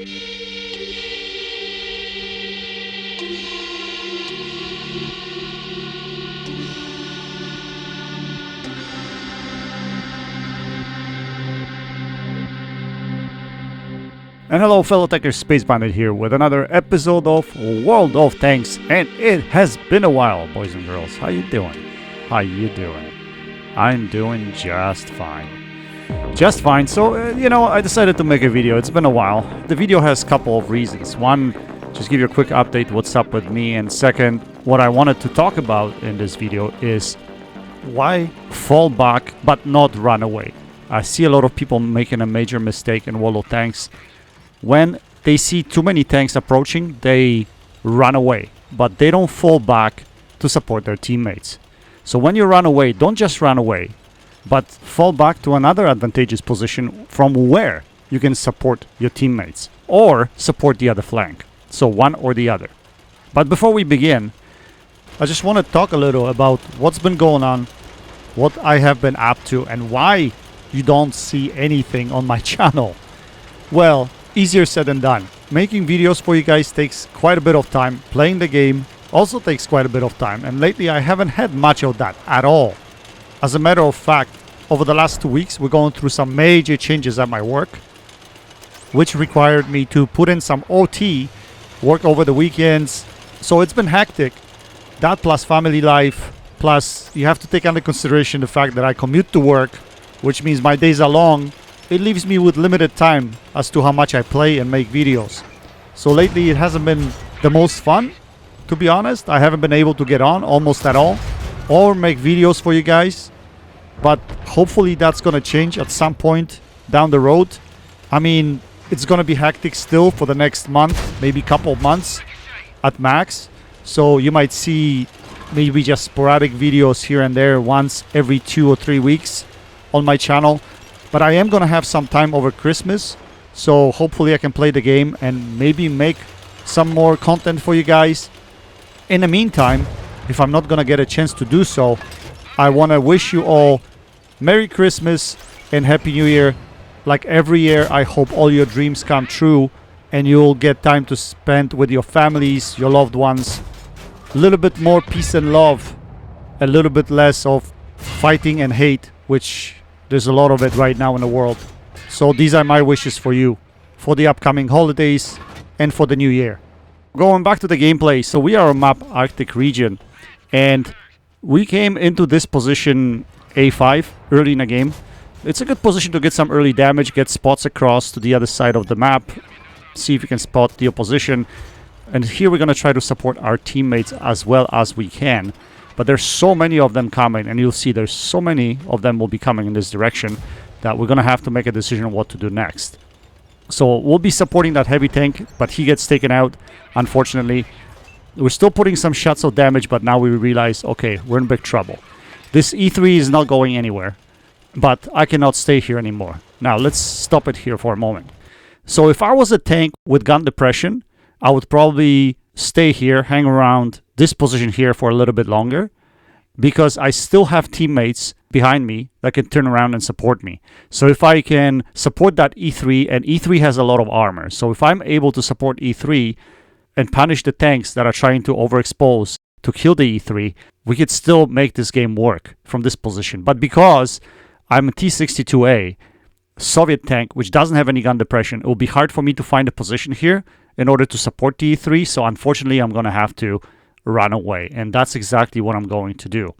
And hello fellow techers, Space Bandit here with another episode of World of Tanks, and it has been a while, boys and girls. How you doing? How you doing? I'm doing just fine. Just fine. So, I decided to make a video. It's been a while. The video has a couple of reasons. One, just give you a quick update what's up with me, and second, what I wanted to talk about in this video is why fall back but not run away. I see a lot of people making a major mistake in World of Tanks. When they see too many tanks approaching, they run away, but they don't fall back to support their teammates. So when you run away, don't just run away, but fall back to another advantageous position from where you can support your teammates or support the other flank. So one or the other. But before we begin, I just want to talk a little about what's been going on, what I have been up to, and why you don't see anything on my channel. Well, easier said than done. Making videos for you guys takes quite a bit of time. Playing the game also takes quite a bit of time. And lately I haven't had much of that at all. As a matter of fact, over the last 2 weeks we're going through some major changes at my work, which required me to put in some OT, work over the weekends. So it's been hectic. That plus family life, plus you have to take under consideration the fact that I commute to work, which means my days are long. It leaves me with limited time as to how much I play and make videos. So lately it hasn't been the most fun, to be honest. I haven't been able to get on almost at all or make videos for you guys. But hopefully that's going to change at some point down the road. I mean, it's going to be hectic still for the next month, maybe couple of months at max. So you might see maybe just sporadic videos here and there once every 2 or 3 weeks on my channel. But I am going to have some time over Christmas, so hopefully I can play the game and maybe make some more content for you guys. In the meantime, if I'm not going to get a chance to do so, I want to wish you all Merry Christmas and Happy New Year. Like every year, I hope all your dreams come true and you'll get time to spend with your families, your loved ones. A little bit more peace and love, a little bit less of fighting and hate, which there's a lot of it right now in the world. So these are my wishes for you, for the upcoming holidays and for the new year. Going back to the gameplay, so we are on map Arctic region, and we came into this position A5 early in the game. It's a good position to get some early damage, get spots across to the other side of the map, see if you can spot the opposition. And here we're going to try to support our teammates as well as we can. But there's so many of them coming, and you'll see there's so many of them will be coming in this direction that we're going to have to make a decision on what to do next. So we'll be supporting that heavy tank, but he gets taken out, unfortunately. We're still putting some shots of damage, but now we realize, okay, we're in big trouble. This E3 is not going anywhere, but I cannot stay here anymore. Now let's stop it here for a moment. So if I was a tank with gun depression, I would probably stay here, hang around this position here for a little bit longer, because I still have teammates behind me that can turn around and support me. So if I can support that E3, and E3 has a lot of armor, so if I'm able to support E3 and punish the tanks that are trying to overexpose to kill the E3, we could still make this game work from this position. But because I'm a T-62A Soviet tank which doesn't have any gun depression, it will be hard for me to find a position here in order to support the E3. So unfortunately I'm going to have to run away, and that's exactly what I'm going to do.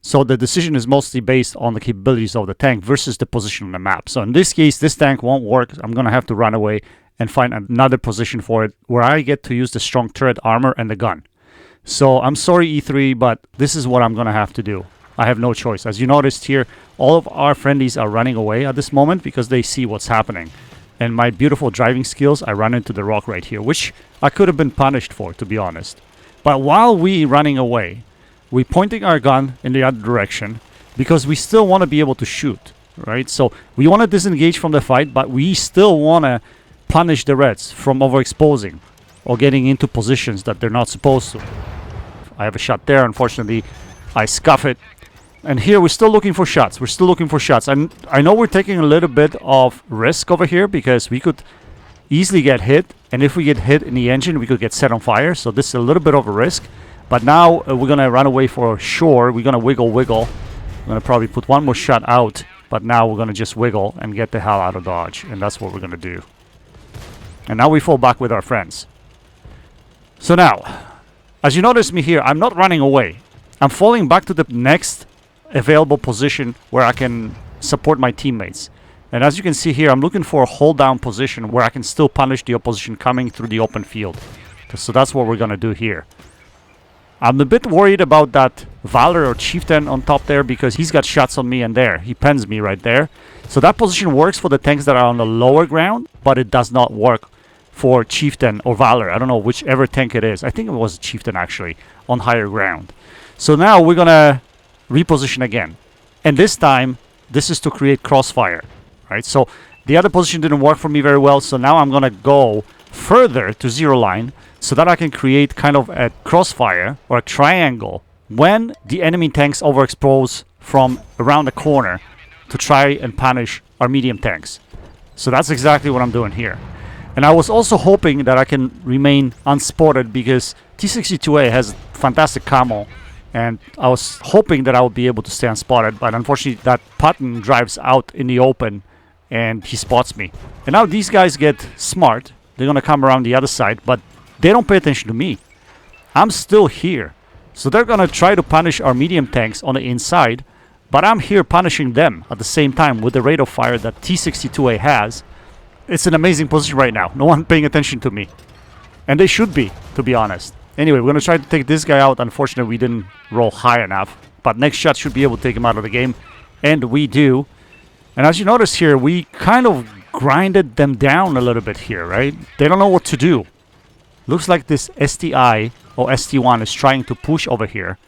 So the decision is mostly based on the capabilities of the tank versus the position on the map. So in this case, this tank won't work. I'm going to have to run away and find another position for it where I get to use the strong turret armor and the gun. So I'm sorry E3, but this is what I'm going to have to do. I have no choice. As you noticed here, all of our friendlies are running away at this moment because they see what's happening. And my beautiful driving skills, I run into the rock right here, which I could have been punished for, to be honest. But while we running away, we're pointing our gun in the other direction because we still want to be able to shoot, right? So we want to disengage from the fight, but we still want to punish the Reds from overexposing or getting into positions that they're not supposed to. I have a shot there. Unfortunately, I scuff it. And here we're still looking for shots. We're still looking for shots. And I know we're taking a little bit of risk over here because we could easily get hit. And if we get hit in the engine, we could get set on fire. So this is a little bit of a risk. But now we're going to run away for sure. We're going to wiggle. We're going to probably put one more shot out. But now we're going to just wiggle and get the hell out of dodge. And that's what we're going to do. And now we fall back with our friends. So now, as you notice me here, I'm not running away. I'm falling back to the next available position where I can support my teammates. And as you can see here, I'm looking for a hold down position where I can still punish the opposition coming through the open field. So that's what we're going to do here. I'm a bit worried about that Valor or Chieftain on top there because he's got shots on me and there. He pens me right there. So that position works for the tanks that are on the lower ground, but it does not work for Chieftain or Valor. I don't know whichever tank it is. I think it was Chieftain actually on higher ground. So now we're going to reposition again. And this time, this is to create crossfire. Right? So the other position didn't work for me very well. So now I'm going to go further to zero line so that I can create kind of a crossfire or a triangle when the enemy tanks overexpose from around the corner to try and punish our medium tanks. So that's exactly what I'm doing here. And I was also hoping that I can remain unspotted because T-62A has fantastic camo. And I was hoping that I would be able to stay unspotted. But unfortunately, that Patton drives out in the open and he spots me. And now these guys get smart. They're going to come around the other side. But they don't pay attention to me. I'm still here. So they're going to try to punish our medium tanks on the inside. But I'm here punishing them at the same time with the rate of fire that T-62A has. It's an amazing position right now. No one paying attention to me. And they should be, to be honest. Anyway, we're going to try to take this guy out. Unfortunately, we didn't roll high enough. But next shot should be able to take him out of the game. And we do. And as you notice here, we kind of grinded them down a little bit here, right? They don't know what to do. Looks like this STI or ST1 is trying to push over here.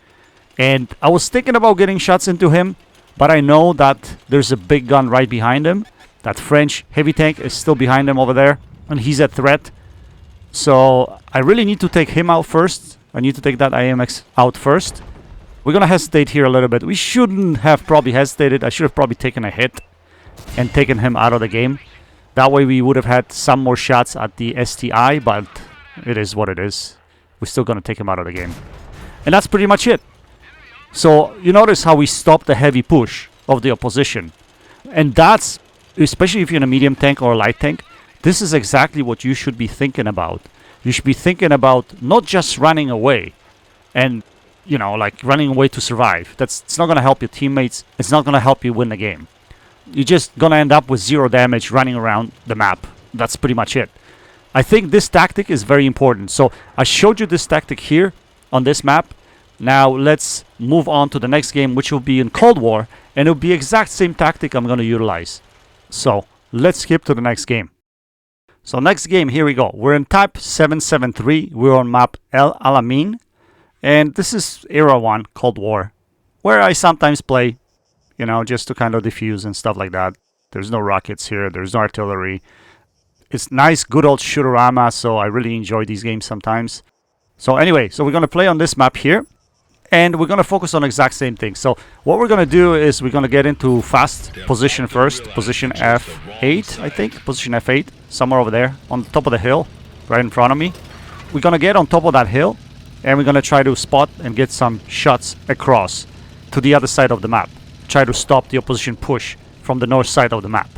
And I was thinking about getting shots into him, but I know that there's a big gun right behind him. That French heavy tank is still behind him over there, and he's a threat. So I really need to take him out first. I need to take that IMX out first. We're going to hesitate here a little bit. We shouldn't have probably hesitated. I should have probably taken a hit and taken him out of the game. That way we would have had some more shots at the STI, but it is what it is. We're still going to take him out of the game. And that's pretty much it. So you notice how we stopped the heavy push of the opposition. And that's, especially if you're in a medium tank or a light tank, this is exactly what you should be thinking about. You should be thinking about not just running away and, you know, like running away to survive. It's not going to help your teammates. It's not going to help you win the game. You're just going to end up with 0 damage running around the map. That's pretty much it. I think this tactic is very important. So I showed you this tactic here on this map. Now let's move on to the next game, which will be in Cold War. And it'll be exact same tactic I'm going to utilize. So let's skip to the next game. So next game, here we go. We're in Type 773. We're on map El Alamein. And this is Era 1, Cold War, where I sometimes play, you know, just to kind of defuse and stuff like that. There's no rockets here. There's no artillery. It's nice, good old shooterama, so I really enjoy these games sometimes. So anyway, so we're going to play on this map here. And we're going to focus on exact same thing. So what we're going to do is we're going to get into fast position first. Position F8, I think. Position F8, somewhere over there on the top of the hill, right in front of me. We're going to get on top of that hill. And we're going to try to spot and get some shots across to the other side of the map. Try to stop the opposition push from the north side of the map.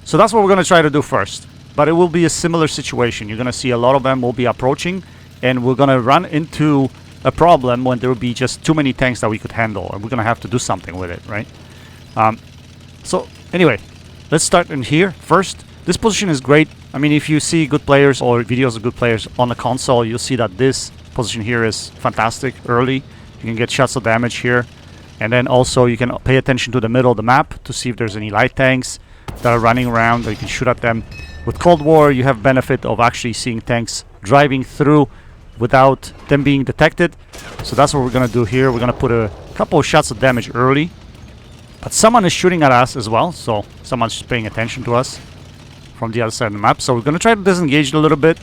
So that's what we're going to try to do first. But it will be a similar situation. You're going to see a lot of them will be approaching. And we're going to run into a problem when there will be just too many tanks that we could handle, and we're gonna have to do something with it, right? So anyway, let's start in here first. This position is great. I mean, if you see good players or videos of good players on the console, you'll see that this position here is fantastic early. You can get shots of damage here, and then also you can pay attention to the middle of the map to see if there's any light tanks that are running around, or you can shoot at them. With Cold War, you have benefit of actually seeing tanks driving through without them being detected. So that's what we're going to do here. We're going to put a couple of shots of damage early. But someone is shooting at us as well. So someone's just paying attention to us from the other side of the map. So we're going to try to disengage a little bit.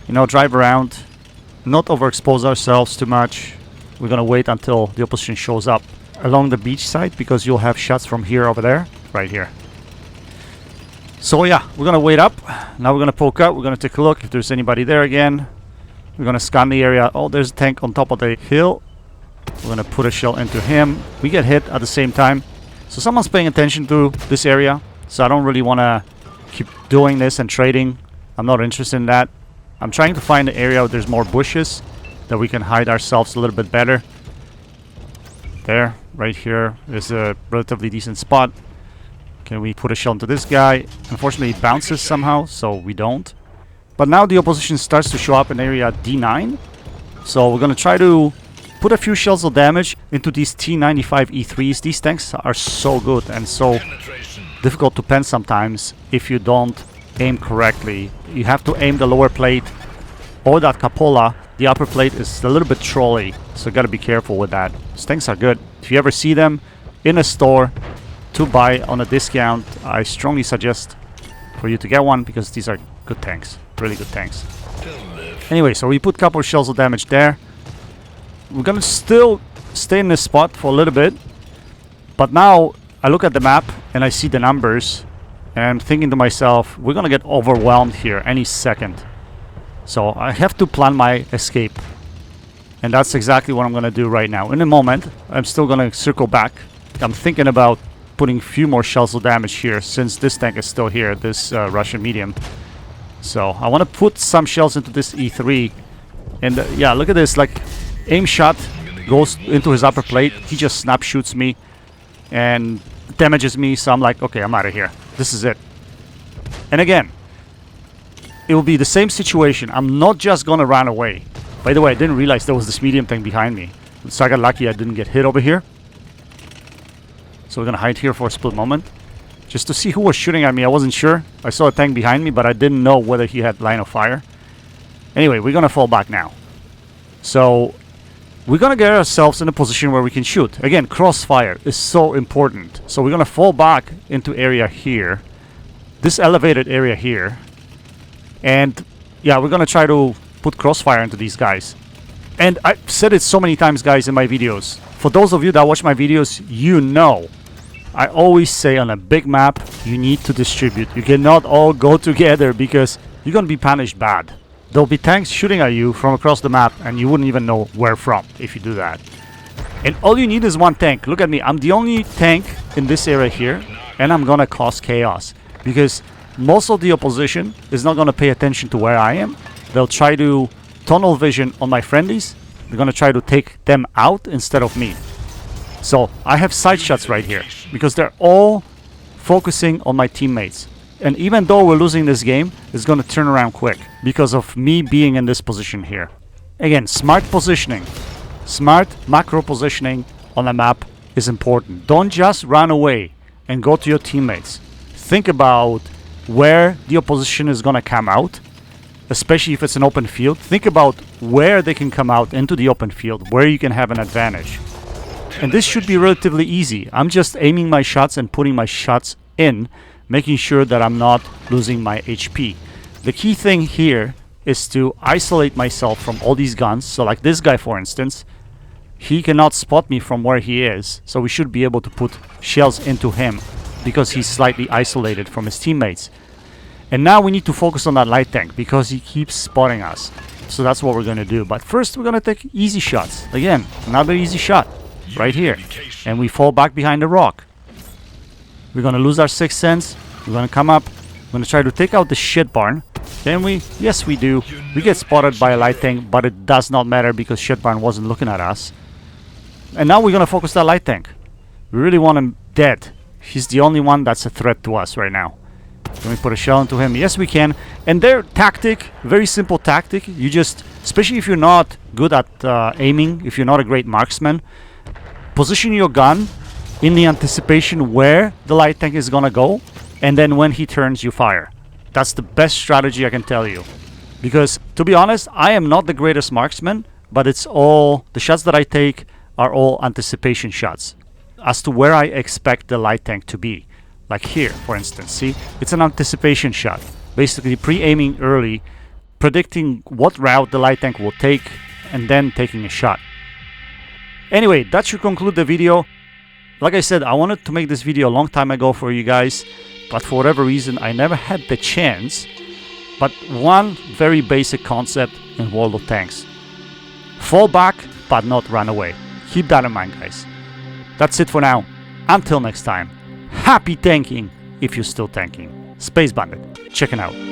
You know, drive around. Not overexpose ourselves too much. We're going to wait until the opposition shows up along the beach side, because you'll have shots from here over there. Right here. So yeah, we're gonna wait up. Now we're gonna poke up. We're gonna take a look if there's anybody there again. We're gonna scan the area. Oh, there's a tank on top of the hill. We're gonna put a shell into him. We get hit at the same time. So someone's paying attention to this area. So I don't really want to keep doing this and trading. I'm not interested in that. I'm trying to find an area where there's more bushes that we can hide ourselves a little bit better. There, right here is a relatively decent spot. Can we put a shell into this guy? Unfortunately, it bounces somehow, so we don't. But now the opposition starts to show up in area D9. So we're going to try to put a few shells of damage into these T95 E3s. These tanks are so good and so difficult to pen sometimes if you don't aim correctly. You have to aim the lower plate or that cupola. The upper plate is a little bit trolly, so you got to be careful with that. These tanks are good. If you ever see them in a store to buy on a discount, I strongly suggest for you to get one because these are good tanks, really good tanks. Anyway, so we put a couple of shells of damage there. We're gonna still stay in this spot for a little bit, but now I look at the map and I see the numbers and I'm thinking to myself, we're gonna get overwhelmed here any second. So I have to plan my escape, and that's exactly what I'm gonna do right now. In a moment, I'm still gonna circle back. I'm thinking about putting a few more shells of damage here since this tank is still here, this Russian medium. So I want to put some shells into this E3, and yeah, look at this, like aim shot goes into his upper plate. He just snap shoots me and damages me, so I'm like, okay, I'm out of here. This is it. And again, it will be the same situation. I'm not just gonna run away. By the way, I didn't realize there was this medium tank behind me, so I got lucky I didn't get hit over here. So we're gonna hide here for a split moment just to see who was shooting at me. I wasn't sure. I saw a tank behind me, but I didn't know whether he had line of fire. Anyway, we're gonna fall back now. So we're gonna get ourselves in a position where we can shoot. Again, crossfire is so important. So we're gonna fall back into area here, this elevated area here, and yeah, we're gonna try to put crossfire into these guys. And I've said it so many times, guys, in my videos. For those of you that watch my videos, you know I always say on a big map, you need to distribute. You cannot all go together because you're gonna be punished bad. There'll be tanks shooting at you from across the map and you wouldn't even know where from if you do that. And all you need is one tank. Look at me, I'm the only tank in this area here, and I'm gonna cause chaos because most of the opposition is not gonna pay attention to where I am. They'll try to tunnel vision on my friendlies. They're gonna try to take them out instead of me. So I have side shots right here because they're all focusing on my teammates. And even though we're losing this game, it's going to turn around quick because of me being in this position here. Again, smart positioning, smart macro positioning on a map is important. Don't just run away and go to your teammates. Think about where the opposition is going to come out, especially if it's an open field. Think about where they can come out into the open field, where you can have an advantage. And this should be relatively easy. I'm just aiming my shots and putting my shots in, making sure that I'm not losing my HP. The key thing here is to isolate myself from all these guns. So like this guy, for instance, he cannot spot me from where he is. So we should be able to put shells into him because he's slightly isolated from his teammates. And now we need to focus on that light tank because he keeps spotting us. So that's what we're going to do. But first we're going to take easy shots. Again, another easy shot right here. And we fall back behind the rock. We're going to lose our sixth sense. We're going to come up. We're going to try to take out the shit barn. Can we? Yes, we do. We get spotted by a light tank, but it does not matter because shit barn wasn't looking at us. And now we're going to focus that light tank. We really want him dead. He's the only one that's a threat to us right now. Can we put a shell into him? Yes, we can. And their tactic, very simple tactic. You just, especially if you're not good at aiming, if you're not a great marksman, position your gun in the anticipation where the light tank is gonna go, and then when he turns, you fire. That's the best strategy I can tell you. Because, to be honest, I am not the greatest marksman, but it's all, the shots that I take are all anticipation shots as to where I expect the light tank to be. Like here, for instance, see? It's an anticipation shot. Basically, pre-aiming early, predicting what route the light tank will take, and then taking a shot. Anyway, that should conclude the video. Like I said, I wanted to make this video a long time ago for you guys, but for whatever reason I never had the chance. But one very basic concept in World of Tanks: fall back but not run away. Keep that in mind, guys. That's it for now. Until next time, happy tanking if you're still tanking. Space Bandit, checking out.